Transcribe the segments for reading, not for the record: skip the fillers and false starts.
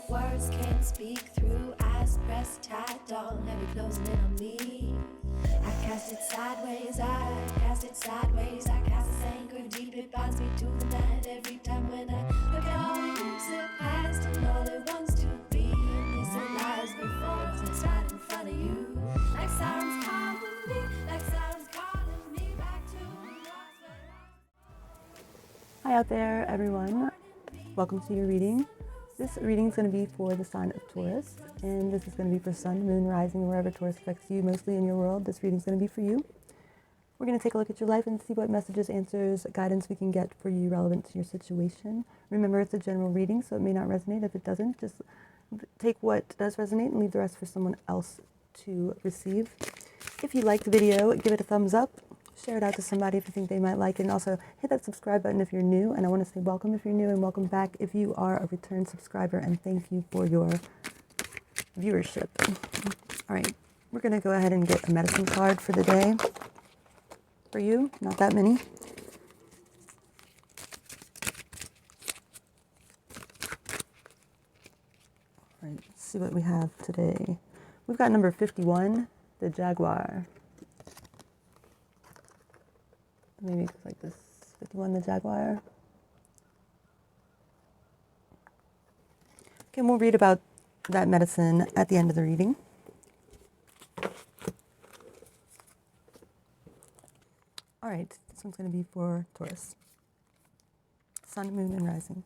Words can't speak through eyes pressed tight, dawn heavy closing in on me. I cast it sideways, I cast it sideways, I cast its anger deep, it binds me to the night every time when I look at all it surpassed and all it wants to be. And this it lies before us, it's right in front of you. Like sirens calling me, like sirens calling me back to the lost where Hi out there, everyone. Welcome to your reading. This reading is going to be for the sign of Taurus, and this is going to be for sun, moon, rising, wherever Taurus affects you mostly in your world. This reading is going to be for you. We're going to take a look at your life and see what messages, answers, guidance we can get for you relevant to your situation. Remember, it's a general reading, so it may not resonate. If it doesn't, just take what does resonate and leave the rest for someone else to receive. If you like the video, give it a thumbs up. Share it out to somebody if you think they might like it, and also hit that subscribe button if you're new. And I want to say welcome if you're new, and welcome back if you are a return subscriber, and thank you for your viewership. All right, we're going to go ahead and get a medicine card for the day for you. Not that many. All right, let's see what we have today. We've got number 51, the Jaguar. Maybe it's like this, 51, the Jaguar. Okay, and we'll read about that medicine at the end of the reading. All right, this one's going to be for Taurus. Sun, moon, and rising.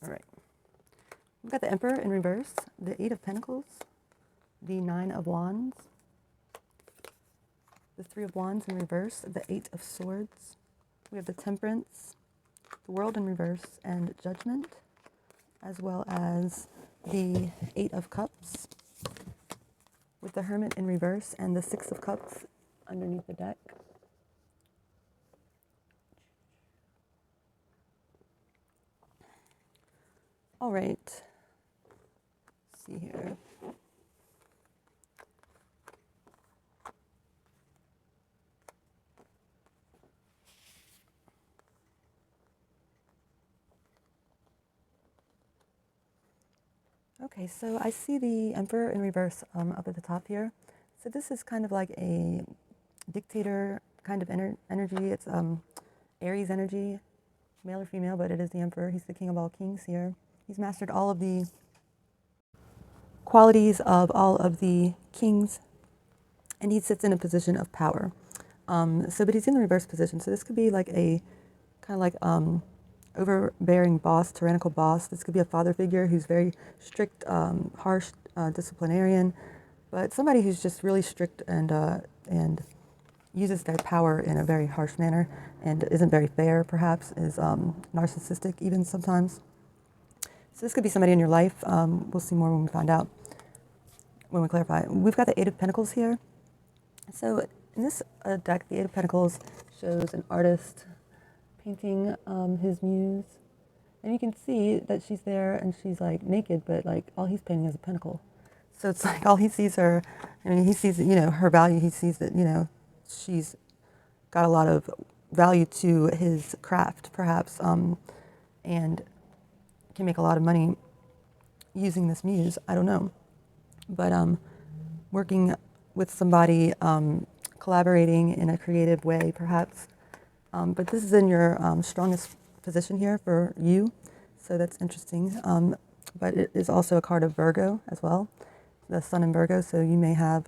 All right. We've got the Emperor in reverse, the Eight of Pentacles, the Nine of Wands, the Three of Wands in reverse, the Eight of Swords. We have the Temperance, the World in reverse, and Judgment, as well as the Eight of Cups, with the Hermit in reverse and the Six of Cups underneath the deck. All right, let's see here. Okay, so I see the Emperor in reverse up at the top here. So this is kind of like a dictator kind of energy. It's Aries energy, male or female, but it is the Emperor. He's the king of all kings here. He's mastered all of the qualities of all of the kings, and he sits in a position of power. But he's in the reverse position. So this could be like a kind of like overbearing boss, tyrannical boss. This could be a father figure who's very strict, harsh, disciplinarian, but somebody who's just really strict and uses their power in a very harsh manner and isn't very fair, perhaps, is narcissistic even sometimes. So this could be somebody in your life. We'll see more when we find out, when we clarify. We've got the Eight of Pentacles here. So in this deck, the Eight of Pentacles shows an artist painting his muse, and you can see that she's there and she's like naked, but like all he's painting is a pentacle. So it's like all he sees her, I mean, he sees, her value. He sees that, she's got a lot of value to his craft, perhaps, and can make a lot of money using this muse. I don't know, but working with somebody, collaborating in a creative way, perhaps. But this is in your strongest position here for you, so that's interesting. But it is also a card of Virgo as well, the Sun in Virgo, so you may have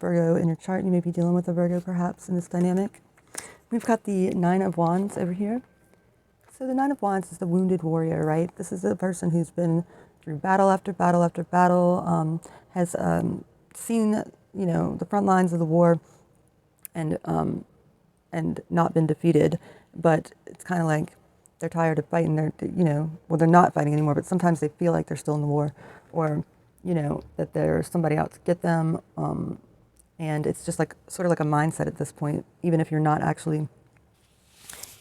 Virgo in your chart. You may be dealing with a Virgo perhaps in this dynamic. We've got the Nine of Wands over here. So the Nine of Wands is the wounded warrior, right? This is a person who's been through battle after battle after battle, has seen, the front lines of the war, and not been defeated, but it's kind of like they're tired of fighting. They're not fighting anymore, but sometimes they feel like they're still in the war, or, that there's somebody out to get them. And it's just like sort of like a mindset at this point, even if you're not actually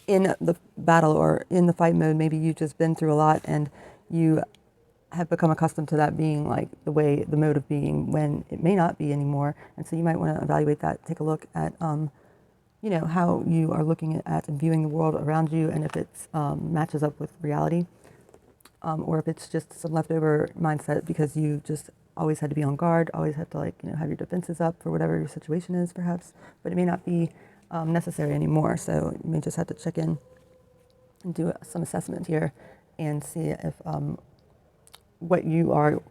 in the battle or in the fight mode. Maybe you've just been through a lot and you have become accustomed to that being like the mode of being, when it may not be anymore. And so you might want to evaluate that, take a look at, how you are looking at and viewing the world around you, and if it matches up with reality, or if it's just some leftover mindset because you just always had to be on guard, always have to have your defenses up for whatever your situation is, perhaps, but it may not be necessary anymore. So you may just have to check in and do some assessment here and see if what your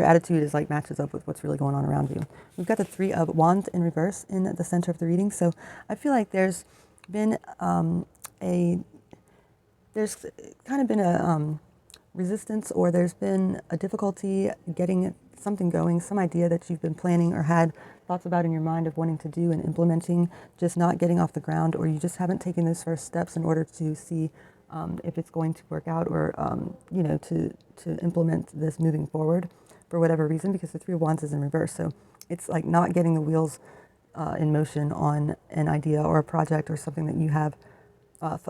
attitude is matches up with what's really going on around you. We've got the Three of Wands in reverse in the center of the reading. So I feel like there's been there's kind of been a resistance, or there's been a difficulty getting something going, some idea that you've been planning or had thoughts about in your mind of wanting to do and implementing, just not getting off the ground, or you just haven't taken those first steps in order to see if it's going to work out, or to implement this moving forward for whatever reason, because the Three of Wands is in reverse. So it's like not getting the wheels in motion on an idea or a project or something that you have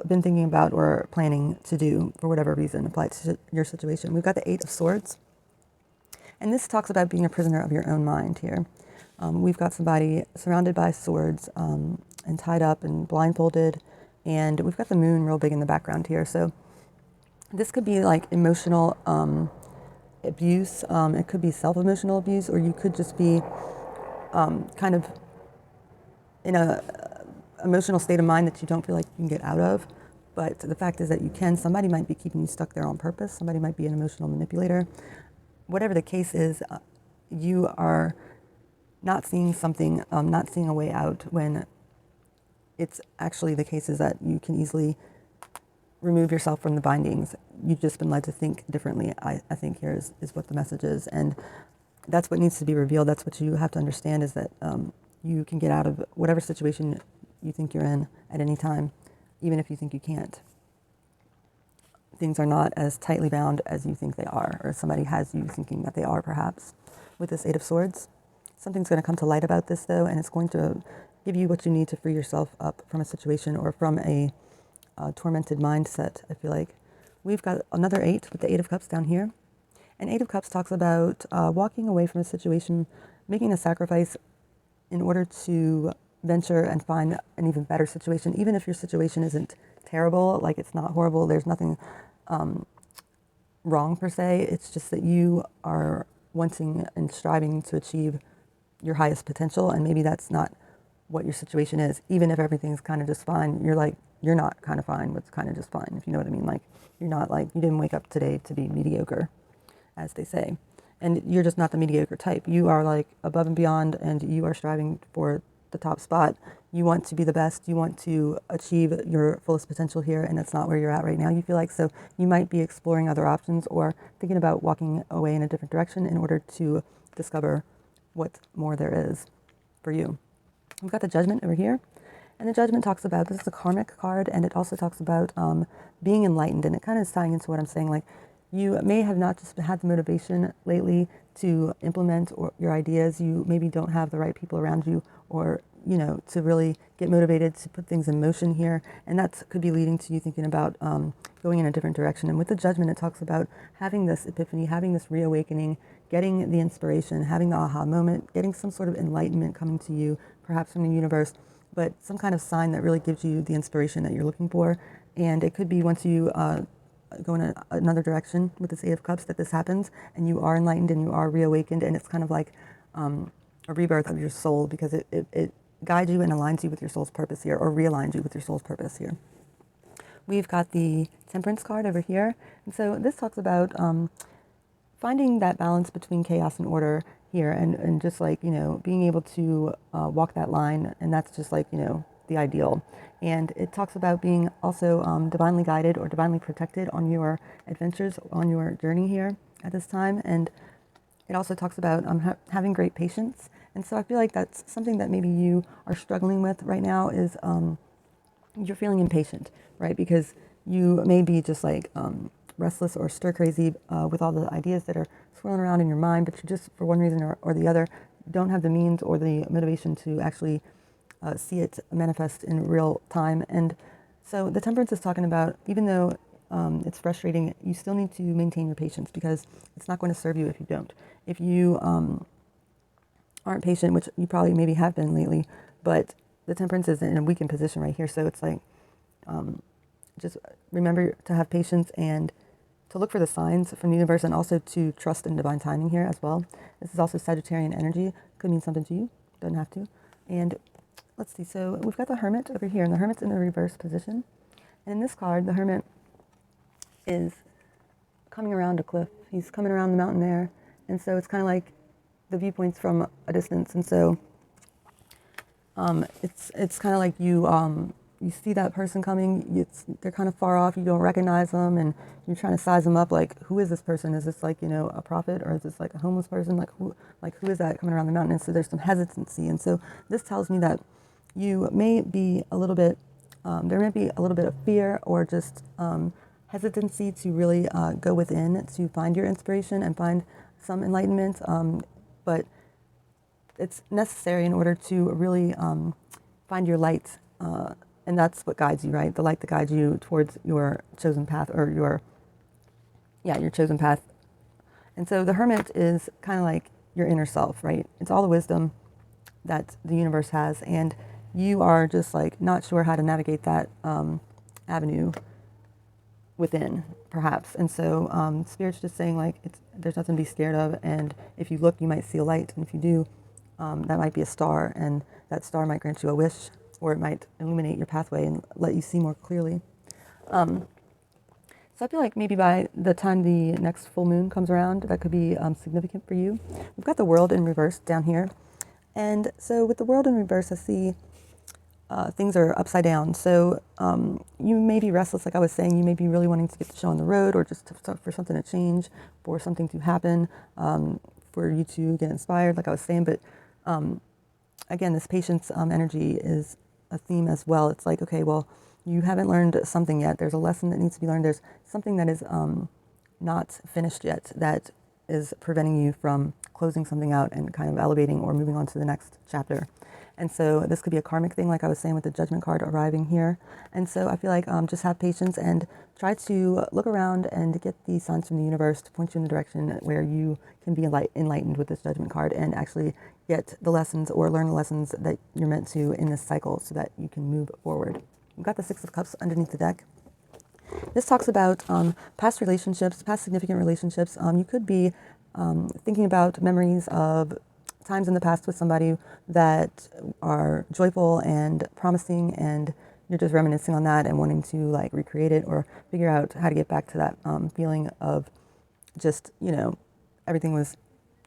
been thinking about or planning to do for whatever reason applied to your situation. We've got the Eight of Swords, and this talks about being a prisoner of your own mind here. We've got somebody surrounded by swords and tied up and blindfolded, and we've got the moon real big in the background here. So this could be like emotional abuse. It could be self-emotional abuse, or you could just be kind of in a emotional state of mind that you don't feel like you can get out of. But the fact is that you can. Somebody might be keeping you stuck there on purpose. Somebody might be an emotional manipulator. Whatever the case is, you are not seeing something, not seeing a way out, when it's actually the case is that you can easily remove yourself from the bindings. You've just been led to think differently, I think here is what the message is. And that's what needs to be revealed. That's what you have to understand, is that you can get out of whatever situation you think you're in at any time, even if you think you can't. Things are not as tightly bound as you think they are, or somebody has you thinking that they are, perhaps. With this Eight of Swords, something's going to come to light about this, though, and it's going to give you what you need to free yourself up from a situation or from a tormented mindset, I feel like. We've got another 8 with the Eight of Cups down here. And Eight of Cups talks about walking away from a situation, making a sacrifice in order to venture and find an even better situation. Even if your situation isn't terrible, like it's not horrible, there's nothing wrong per se. It's just that you are wanting and striving to achieve your highest potential, and maybe that's not what your situation is. Even if everything's kind of just fine, you're not kind of fine, what's kind of just fine, if you know what I mean. Like, you're not like, you didn't wake up today to be mediocre, as they say. And you're just not the mediocre type. You are like above and beyond, and you are striving for the top spot. You want to be the best. You want to achieve your fullest potential here, and that's not where you're at right now, you feel like. So you might be exploring other options, or thinking about walking away in a different direction in order to discover what more there is for you. We've got the Judgment over here. And the Judgment talks about, this is a karmic card, and it also talks about being enlightened. And it kind of is tying into what I'm saying. Like, you may have not just had the motivation lately to implement your ideas. You maybe don't have the right people around you, or, to really get motivated to put things in motion here. And that could be leading to you thinking about going in a different direction. And with the Judgment, it talks about having this epiphany, having this reawakening, getting the inspiration, having the aha moment, getting some sort of enlightenment coming to you, perhaps from the universe, but some kind of sign that really gives you the inspiration that you're looking for. And it could be once you go in another direction with this Eight of Cups that this happens, and you are enlightened and you are reawakened, and it's kind of like a rebirth of your soul, because it guides you and aligns you with your soul's purpose here, or realigns you with your soul's purpose here. We've got the Temperance card over here, and so this talks about finding that balance between chaos and order here, and just like, being able to walk that line, and that's just like, the ideal. And it talks about being also divinely guided or divinely protected on your adventures, on your journey here at this time. And it also talks about having great patience. And so I feel like that's something that maybe you are struggling with right now, is you're feeling impatient, right? Because you may be just like restless or stir crazy with all the ideas that are swirling around in your mind, but you just, for one reason or the other, don't have the means or the motivation to actually see it manifest in real time. And so the Temperance is talking about, even though it's frustrating, you still need to maintain your patience, because it's not going to serve you if you don't. If you aren't patient, which you probably maybe have been lately, but the Temperance is in a weakened position right here. So it's like, just remember to have patience and to look for the signs from the universe, and also to trust in divine timing here as well. This is also Sagittarian energy. Could mean something to you. Doesn't have to. And let's see. So we've got the Hermit over here, and the Hermit's in the reverse position. And in this card, the Hermit is coming around a cliff. He's coming around the mountain there. And so it's kind of like the viewpoint's from a distance. And so it's kind of like you see that person coming, they're kind of far off, you don't recognize them, and you're trying to size them up, like, who is this person? Is this like, a prophet, or is this like a homeless person? Like who is that coming around the mountain? And so there's some hesitancy. And so this tells me that you may be a little bit, there may be a little bit of fear, or just hesitancy to really go within to find your inspiration and find some enlightenment, but it's necessary in order to really find your light. And that's what guides you, right? The light that guides you towards your chosen path, or your chosen path. And so the Hermit is kind of like your inner self, right? It's all the wisdom that the universe has, and you are just like not sure how to navigate that avenue within, perhaps. And so Spirit's just saying, like, there's nothing to be scared of, and if you look, you might see a light, and if you do, that might be a star, and that star might grant you a wish, or it might illuminate your pathway and let you see more clearly. So I feel like maybe by the time the next full moon comes around, that could be significant for you. We've got the World in reverse down here. And so with the World in reverse, I see things are upside down. So you may be restless, like I was saying. You may be really wanting to get the show on the road, or just for something to change, for something to happen, for you to get inspired, like I was saying. But again, this patience energy is a theme as well. It's like, okay, well, you haven't learned something yet. There's a lesson that needs to be learned. There's something that is not finished yet, that is preventing you from closing something out and kind of elevating or moving on to the next chapter. And so this could be a karmic thing, like I was saying with the Judgment card arriving here. And so I feel like just have patience and try to look around and get the signs from the universe to point you in the direction where you can be enlightened with this Judgment card, and actually get the lessons or learn the lessons that you're meant to in this cycle, so that you can move forward. We've got the Six of Cups underneath the deck. This talks about past relationships, past significant relationships. You could be thinking about memories of times in the past with somebody that are joyful and promising, and you're just reminiscing on that and wanting to like recreate it, or figure out how to get back to that feeling of just, everything was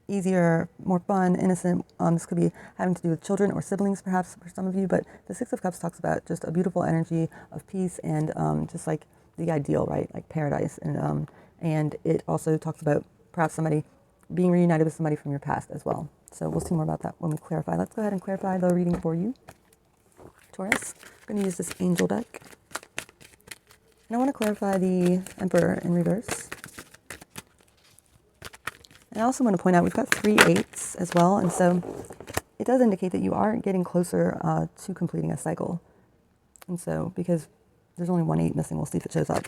easier, more fun, innocent. This could be having to do with children or siblings, perhaps, for some of you. But the Six of Cups talks about just a beautiful energy of peace, and just like the ideal, right? Like paradise. And it also talks about perhaps somebody being reunited with somebody from your past as well. So we'll see more about that when we clarify. Let's go ahead and clarify the reading for you, Taurus. I'm going to use this angel deck. And I want to clarify the Emperor in reverse. And I also want to point out we've got 3 8s as well. And so it does indicate that you are getting closer to completing a cycle. And so, because there's only 1 8 missing, we'll see if it shows up.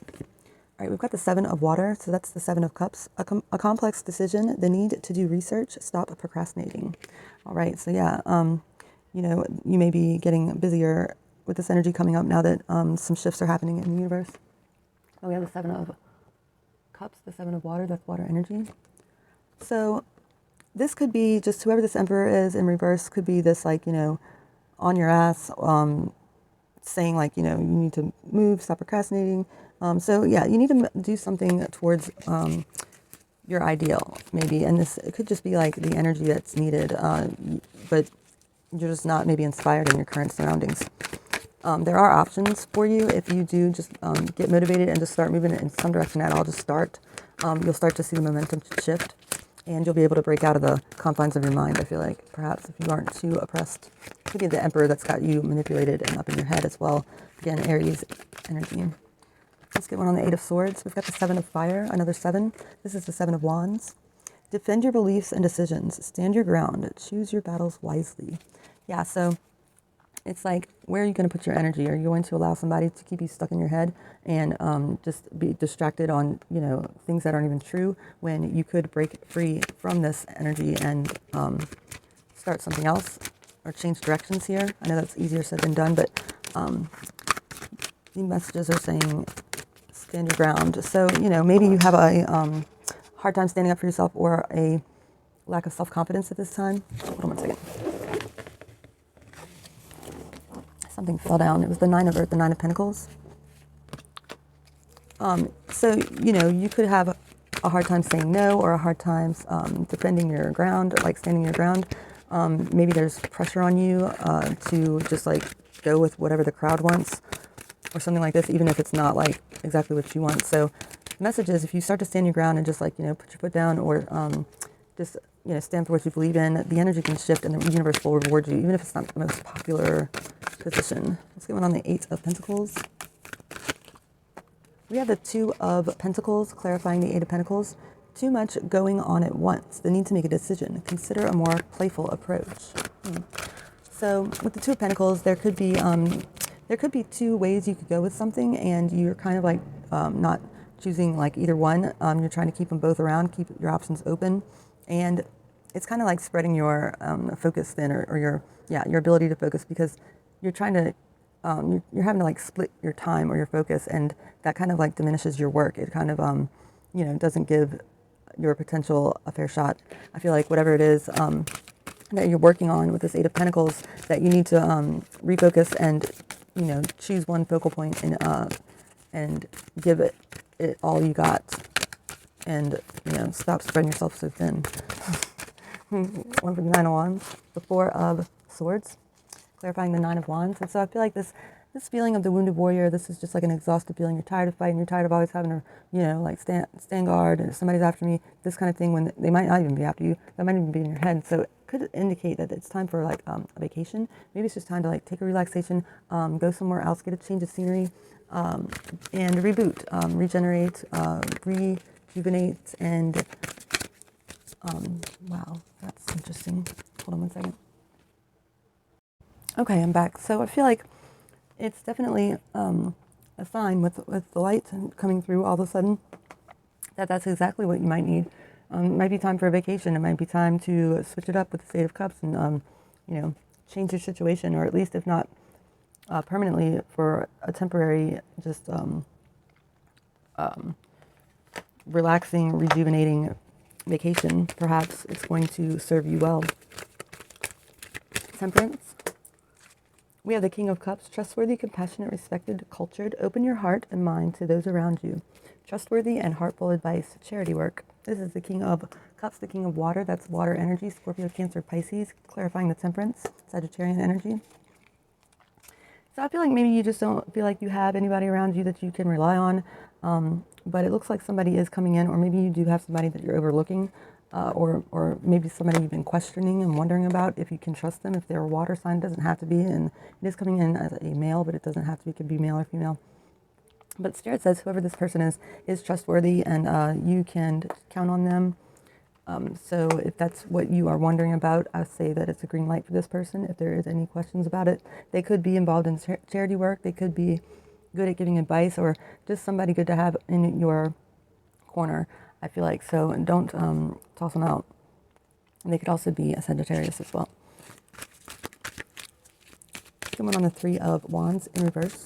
All right, we've got the 7 of water, so that's the 7 of cups. A complex decision, the need to do research, stop procrastinating. All right, so yeah, you may be getting busier with this energy coming up now that some shifts are happening in the universe. Oh, we have the 7 of cups, the 7 of water, that's water energy. So this could be just whoever this Emperor is in reverse could be this, like, on your ass, saying like, you need to move, stop procrastinating. So yeah, you need to do something towards your ideal, maybe. And it could just be like the energy that's needed, but you're just not maybe inspired in your current surroundings. There are options for you if you do just get motivated and just start moving in some direction at all. Just start. You'll start to see the momentum shift, and you'll be able to break out of the confines of your mind, I feel like, perhaps, if you aren't too oppressed. It could be the Emperor that's got you manipulated and up in your head as well. Again, Aries energy. Let's get one on the 8 of Swords. We've got the 7 of Fire, another 7. This is the 7 of Wands. Defend your beliefs and decisions. Stand your ground. Choose your battles wisely. Yeah, so it's like, where are you going to put your energy? Are you going to allow somebody to keep you stuck in your head and just be distracted on, things that aren't even true, when you could break free from this energy and start something else? or change directions here. I know that's easier said than done, but the messages are saying stand your ground. So, maybe you have a hard time standing up for yourself or a lack of self-confidence at this time. Hold on one second. Something fell down. It was the Nine of Earth, the Nine of Pentacles. So, you could have a hard time saying no or a hard time defending your ground, like standing your ground. Maybe there's pressure on you to just like go with whatever the crowd wants or something like this, even if it's not like exactly what you want. So the message is if you start to stand your ground and just like, put your foot down or just, stand for what you believe in, the energy can shift and the universe will reward you, even if it's not the most popular position. Let's get one on the Eight of Pentacles. We have the Two of Pentacles, clarifying the Eight of Pentacles. Too much going on at once. The need to make a decision. Consider a more playful approach. So with the Two of Pentacles, there could be two ways you could go with something, and you're kind of like not choosing like either one. You're trying to keep them both around, keep your options open, and it's kind of like spreading your focus then, or your ability to focus, because you're trying to you're having to like split your time or your focus, and that kind of like diminishes your work. It kind of doesn't give your potential a fair shot. I feel like whatever it is that you're working on with this Eight of Pentacles, that you need to refocus and choose one focal point and give it all you got, and stop spreading yourself so thin. One for the Nine of Wands, the Four of Swords, clarifying the Nine of Wands. And so I feel like this feeling of the wounded warrior, this is just like an exhausted feeling. You're tired of fighting. You're tired of always having to, like stand guard, and if somebody's after me, this kind of thing, when they might not even be after you. That might even be in your head. So it could indicate that it's time for like a vacation. Maybe it's just time to like take a relaxation, go somewhere else, get a change of scenery, and reboot, regenerate, rejuvenate, and wow, that's interesting. Hold on one second. Okay, I'm back. So I feel like it's definitely a sign with the light coming through all of a sudden that that's exactly what you might need. It might be time for a vacation. It might be time to switch it up with the Eight of Cups and change your situation, or at least if not permanently, for a temporary, just relaxing, rejuvenating vacation. Perhaps it's going to serve you well. Temperance. We have the King of Cups, trustworthy, compassionate, respected, cultured. Open your heart and mind to those around you. Trustworthy and heartful advice, charity work. This is the King of Cups, the King of Water. That's water energy, Scorpio, Cancer, Pisces, clarifying the Temperance, Sagittarian energy. So I feel like maybe you just don't feel like you have anybody around you that you can rely on, but it looks like somebody is coming in, or maybe you do have somebody that you're overlooking. Or maybe somebody you've been questioning and wondering about if you can trust them. If they're a water sign, it doesn't have to be, and it is coming in as a male, but it doesn't have to be. It could be male or female. But Spirit says whoever this person is trustworthy, and you can count on them. So if that's what you are wondering about, I say that it's a green light for this person. If there is any questions about it, they could be involved in charity work. They could be good at giving advice, or just somebody good to have in your corner, I feel like. So don't toss them out. And they could also be a Sagittarius as well. Someone on the Three of Wands in reverse.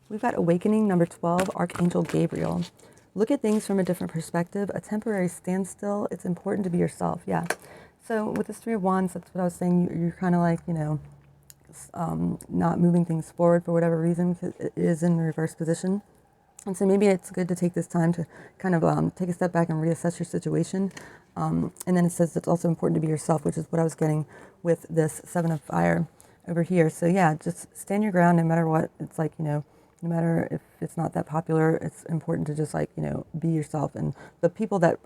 We've got Awakening, number 12, Archangel Gabriel. Look at things from a different perspective. A temporary standstill. It's important to be yourself. Yeah. So with this Three of Wands, that's what I was saying. You're kind of like, not moving things forward for whatever reason, because it is in the reverse position. And so maybe it's good to take this time to kind of take a step back and reassess your situation. And then it says it's also important to be yourself, which is what I was getting with this Seven of Fire over here. So yeah, just stand your ground no matter what. It's like, no matter if it's not that popular, it's important to just like, be yourself. And the people that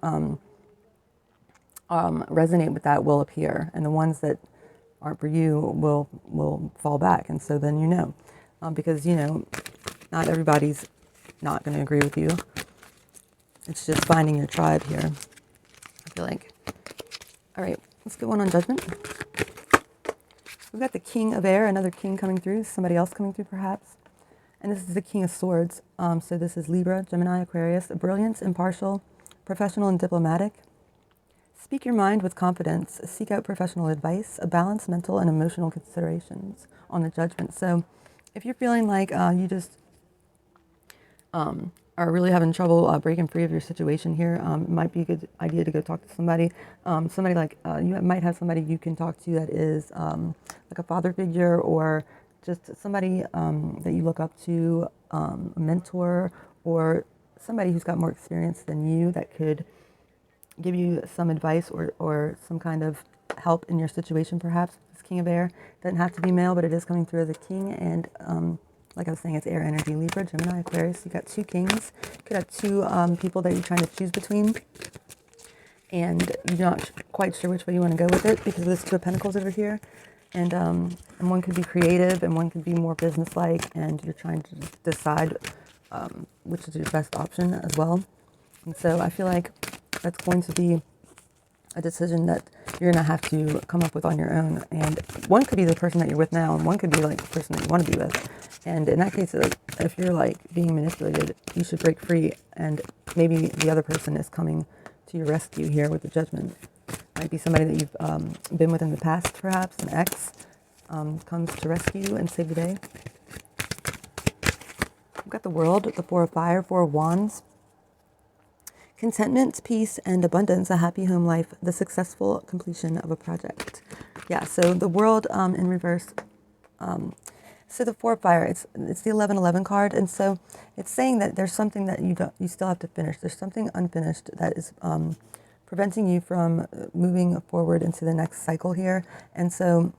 resonate with that will appear. And the ones that aren't for you will fall back. And so then because, not everybody's not going to agree with you. It's just finding your tribe here, I feel like. All right, let's get one on Judgment. We've got the King of Air, another king coming through, somebody else coming through perhaps. And this is the King of Swords. So this is Libra, Gemini, Aquarius. Brilliant, impartial, professional, and diplomatic. Speak your mind with confidence. Seek out professional advice. Balance mental and emotional considerations on the judgment. So if you're feeling like you just are really having trouble breaking free of your situation here, it might be a good idea to go talk to somebody. Somebody like, you might have somebody you can talk to that is like a father figure, or just somebody that you look up to, a mentor, or somebody who's got more experience than you that could give you some advice or some kind of help in your situation, perhaps. This King of Air doesn't have to be male, but it is coming through as a king, and like I was saying, it's air energy, Libra, Gemini, Aquarius. You got two kings. You could have two people that you're trying to choose between, and you're not quite sure which way you want to go with it because of this Two of Pentacles over here. And one could be creative, and one could be more business-like, and you're trying to decide which is your best option as well. And so I feel like that's going to be a decision that you're going to have to come up with on your own. And one could be the person that you're with now, and one could be like the person that you want to be with. And in that case, if you're like being manipulated, you should break free, and maybe the other person is coming to your rescue here with the Judgment. Might be somebody that you've been with in the past, perhaps, an ex comes to rescue you and save the day. We've got the World, the Four of Fire, Four of Wands. Contentment, peace, and abundance, a happy home life, the successful completion of a project. Yeah, so the World in reverse. So the Four of Fire, it's the 1111 card, and so it's saying that there's something that you still have to finish. There's something unfinished that is preventing you from moving forward into the next cycle here, and so.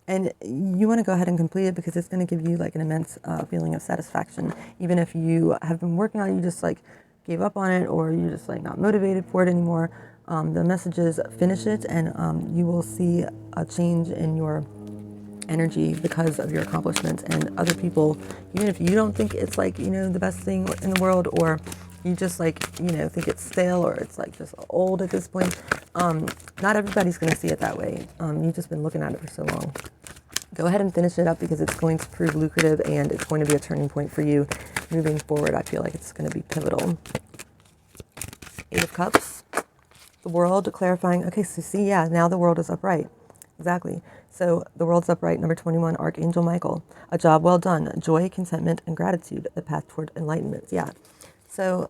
And you want to go ahead and complete it because it's going to give you like an immense feeling of satisfaction. Even if you have been working on it, you just like gave up on it, or you're just like not motivated for it anymore. The message is finish it, and you will see a change in your energy because of your accomplishments. And other people, even if you don't think it's like, the best thing in the world, or you just like, think it's stale, or it's like just old at this point, not everybody's going to see it that way. You've just been looking at it for so long. Go ahead and finish it up because it's going to prove lucrative, and it's going to be a turning point for you moving forward. I feel like it's going to be pivotal. Eight of Cups, the World, clarifying. Okay, so see, yeah, now the World is upright. Exactly. So the World's upright. Number 21, Archangel Michael. A job well done. Joy, contentment, and gratitude. The path toward enlightenment. Yeah. So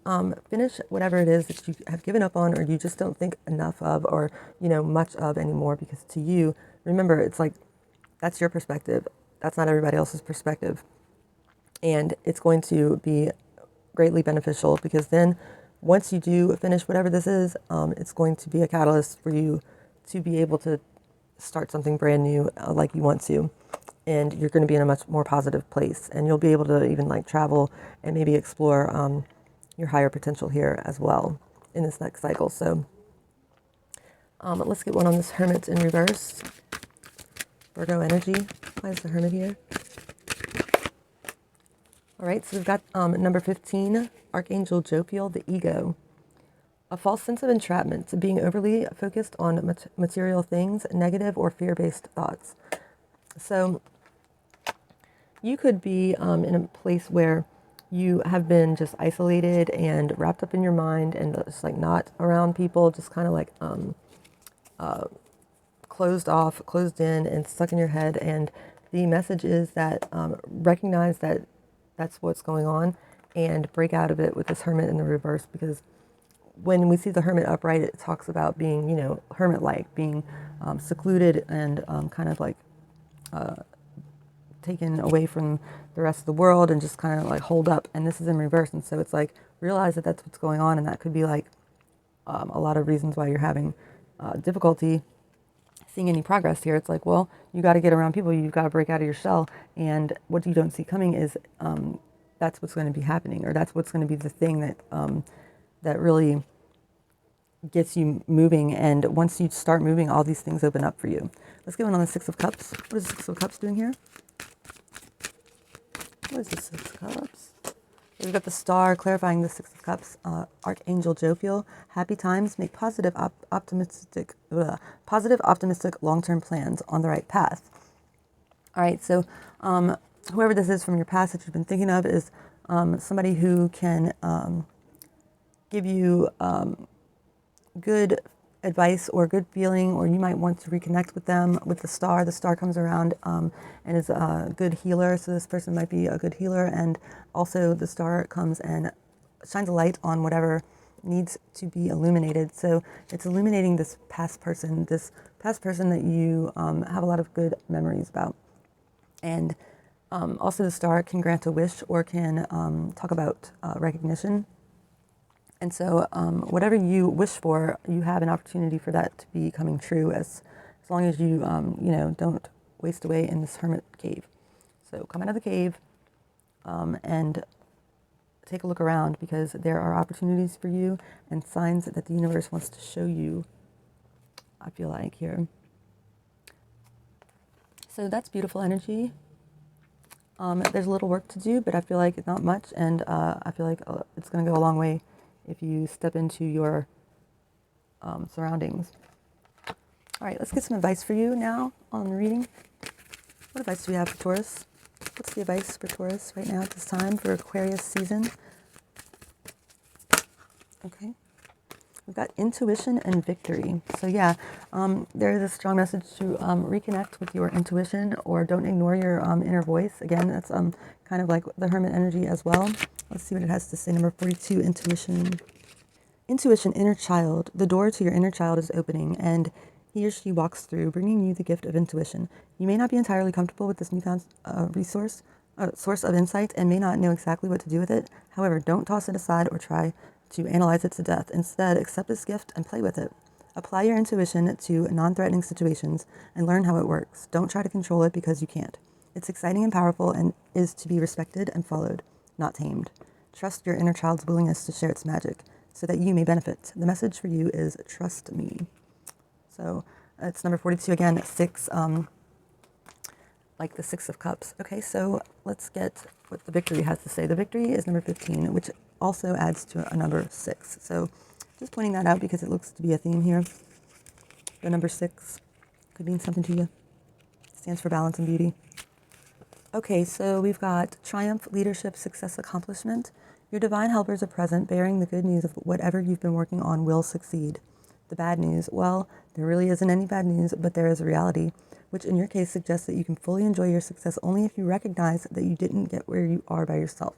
finish whatever it is that you have given up on, or you just don't think enough of, or, much of anymore, because to you, remember, it's like, that's your perspective. That's not everybody else's perspective. And it's going to be greatly beneficial, because then once you do finish whatever this is, it's going to be a catalyst for you to be able to start something brand new like you want to. And you're going to be in a much more positive place. And you'll be able to even like travel and maybe explore your higher potential here as well in this next cycle. So let's get one on this Hermit in reverse. Virgo energy. Why is the Hermit here? All right, so we've got number 15, Archangel Jophiel, the ego. A false sense of entrapment, being overly focused on material things, negative or fear-based thoughts. So you could be in a place where you have been just isolated and wrapped up in your mind, and just like not around people, just kind of like closed off, closed in, and stuck in your head. And the message is that recognize that that's what's going on and break out of it with this Hermit in the reverse, because when we see the Hermit upright, it talks about being, hermit-like, being secluded and kind of like taken away from the rest of the world and just kind of like holed up. And this is in reverse. And so it's like, realize that that's what's going on. And that could be like a lot of reasons why you're having difficulty seeing any progress here. It's like, well, you got to get around people. You've got to break out of your shell. And what you don't see coming is that's what's going to be happening, or that's what's going to be the thing that that really gets you moving. And once you start moving, all these things open up for you. Let's get one on the Six of Cups. What is the Six of Cups doing here? What is the Six of Cups? We've got the Star clarifying the Six of Cups. Archangel Jophiel, happy times, make positive, optimistic, long-term plans on the right path. All right, so whoever this is from your past that you've been thinking of is somebody who can give you good advice or good feeling, or you might want to reconnect with them with the star. The star comes around and is a good healer, so this person might be a good healer, and also the star comes and shines a light on whatever needs to be illuminated. So it's illuminating this past person that you have a lot of good memories about. And also the star can grant a wish or can talk about recognition. And so whatever you wish for, you have an opportunity for that to be coming true as long as you, don't waste away in this hermit cave. So come out of the cave and take a look around, because there are opportunities for you and signs that the universe wants to show you, I feel like, here. So that's beautiful energy. There's a little work to do, but I feel like it's not much, and I feel like it's going to go a long way if you step into your surroundings. All right, let's get some advice for you now on reading. What advice do we have for Taurus? What's the advice for Taurus right now at this time for Aquarius season? Okay. We've got intuition and victory. So yeah, there is a strong message to reconnect with your intuition, or don't ignore your inner voice. Again, that's kind of like the hermit energy as well. Let's see what it has to say. Number 42, intuition. Intuition, inner child. The door to your inner child is opening, and he or she walks through, bringing you the gift of intuition. You may not be entirely comfortable with this newfound source of insight, and may not know exactly what to do with it. However, don't toss it aside or try to analyze it to death. Instead, accept this gift and play with it. Apply your intuition to non-threatening situations and learn how it works. Don't try to control it, because you can't. It's exciting and powerful, and is to be respected and followed, not tamed. Trust your inner child's willingness to share its magic so that you may benefit. The message for you is trust me. So it's number 42 again, 6, like the 6 of Cups. Okay, so let's get what the victory has to say. The victory is number 15, which also adds to a number 6. So just pointing that out because it looks to be a theme here. The number 6 could mean something to you. It stands for balance and beauty. Okay, so we've got triumph, leadership, success, accomplishment. Your divine helpers are present, bearing the good news of whatever you've been working on will succeed. The bad news, well, there really isn't any bad news, but there is a reality, which in your case suggests that you can fully enjoy your success only if you recognize that you didn't get where you are by yourself.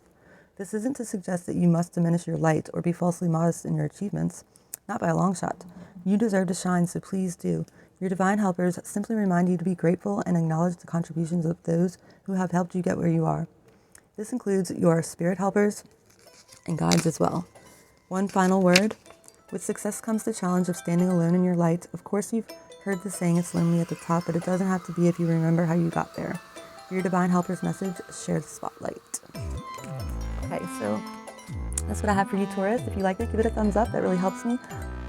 This isn't to suggest that you must diminish your light or be falsely modest in your achievements. Not by a long shot. You deserve to shine, so please do. Your divine helpers simply remind you to be grateful and acknowledge the contributions of those who have helped you get where you are. This includes your spirit helpers and guides as well. One final word. With success comes the challenge of standing alone in your light. Of course, you've heard the saying, it's lonely at the top, but it doesn't have to be if you remember how you got there. Your divine helper's message, share the spotlight. Okay, so that's what I have for you, Taurus. If you like it, give it a thumbs up. That really helps me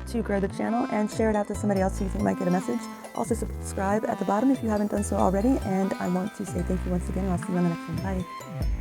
to grow the channel, and share it out to somebody else who you think might get a message. Also subscribe at the bottom if you haven't done so already, and I want to say thank you once again, and I'll see you on the next one. Bye.